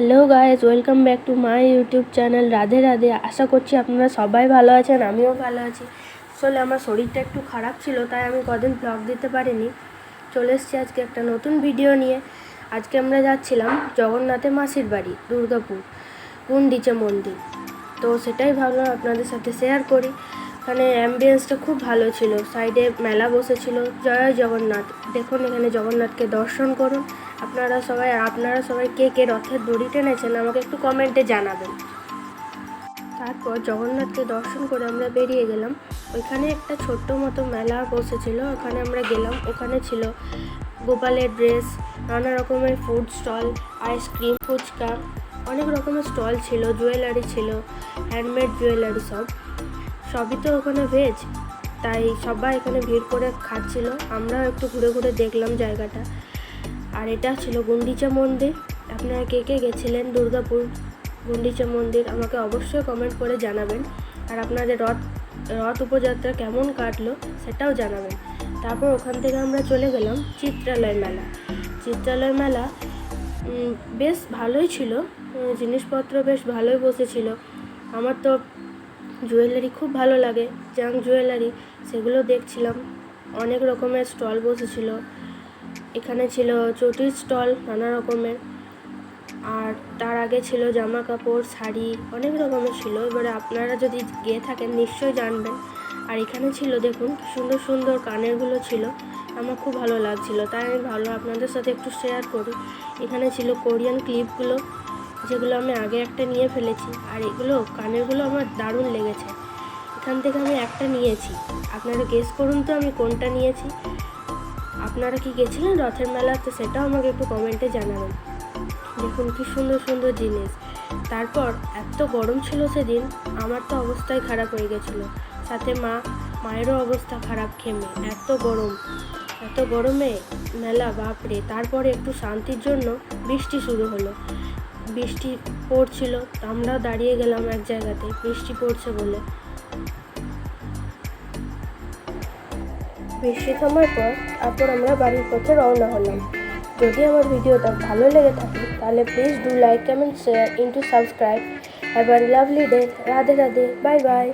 Hello guys, welcome back to my YouTube channel Radhe Radhe. আশা করছি আপনারা সবাই ভালো আছেন, আমিও ভালো আছি। আসলে আমার শরীরটা একটু খারাপ ছিল, তাই আমি কদিন ব্লগ দিতে পারিনি। চলে এসেছি আজকে একটা নতুন ভিডিও নিয়ে। আজকে আমরা যাচ্ছিলাম জগন্নাথের মাসির বাড়ি, দুর্গাপুর গুন্ডিচা মন্দির। তো সেটাই ভাবলাম আপনাদের সাথে শেয়ার করি। এখানে অ্যাম্বিয়েন্সটা খুব ভালো ছিল, সাইডে মেলা বসেছিল। জয় জগন্নাথ, দেখুন এখানে জগন্নাথকে দর্শন করুন। আপনারা সবাই কে কে রথের দড়ি টেনেছেন আমাকে একটু কমেন্টে জানাবেন। তারপর জগন্নাথকে দর্শন করে আমরা বেরিয়ে গেলাম। ওইখানে একটা ছোট্ট মতো মেলা বসেছিল, ওখানে আমরা গেলাম। ওখানে ছিল গোপালের ড্রেস, নানা রকমের ফুড স্টল, আইসক্রিম, ফুচকা, অনেক রকমের স্টল ছিল, জুয়েলারি ছিল, হ্যান্ডমেড জুয়েলারি। সবই তো ওখানে ভেজ, তাই সবাই এখানে ভিড় করে খাচ্ছিল। আমরাও একটু ঘুরে ঘুরে দেখলাম জায়গাটা। আর এটা ছিল গুন্ডিচা মন্দির। আপনারা কে কে গেছিলেন দুর্গাপুর গুন্ডিচা মন্দির আমাকে অবশ্যই কমেন্ট করে জানাবেন। আর আপনাদের রথ উপযাত্রা কেমন কাটলো সেটাও জানাবেন। তারপর ওখান থেকে আমরা চলে গেলাম চিত্রালয় মেলা। চিত্রালয় মেলা বেশ ভালোই ছিল, জিনিসপত্র বেশ ভালোই বসেছিল। আমার তো জুয়েলারি খুব ভালো লাগে, জাঙ্ক জুয়েলারি, সেগুলো দেখছিলাম। অনেক রকমের স্টল বসেছিল, এখানে ছিল চটির স্টল নানা রকমের, আর তার আগে ছিল জামা কাপড়, শাড়ি, অনেক রকমের ছিল। এবারে আপনারা যদি গিয়ে থাকেন নিশ্চয়ই জানবেন। আর এখানে ছিল দেখুন সুন্দর সুন্দর কানেরগুলো ছিল, আমার খুব ভালো লাগছিল, তাই আমি ভাবলাম আপনাদের সাথে একটু শেয়ার করি। এখানে ছিল কোরিয়ান ক্লিপগুলো, যেগুলো আমি আগে একটা নিয়ে ফেলেছি। আর এগুলো কানেরগুলো আমার দারুণ লেগেছে, এখান থেকে আমি একটা নিয়েছি। আপনারা গেস করুন তো আমি কোনটা নিয়েছি। আপনারা কি গেছিলেন রথের মেলাতে সেটাও আমাকে একটু কমেন্টে জানাবেন। দেখুন কি সুন্দর সুন্দর জিনিস। তারপর এত গরম ছিল সেদিন, আমার তো অবস্থাই খারাপ হয়ে গেছিলো, সাথে মায়েরও অবস্থা খারাপ, ঘেমে। এত গরমে মেলা, বাপরে। তারপরে একটু শান্তির জন্য বৃষ্টি শুরু হলো, বৃষ্টি পড়ছিল, আমরা দাঁড়িয়ে গেলাম এক জায়গাতে বৃষ্টি পড়ছে বলে। বৃষ্টি থামার পর তারপর আমরা বাড়ির পথে রওনা হলাম। যদি আমার ভিডিওটা ভালো লেগে থাকে তাহলে please do like, comment, share, subscribe. Have a lovely day. Radhe Radhe, bye bye.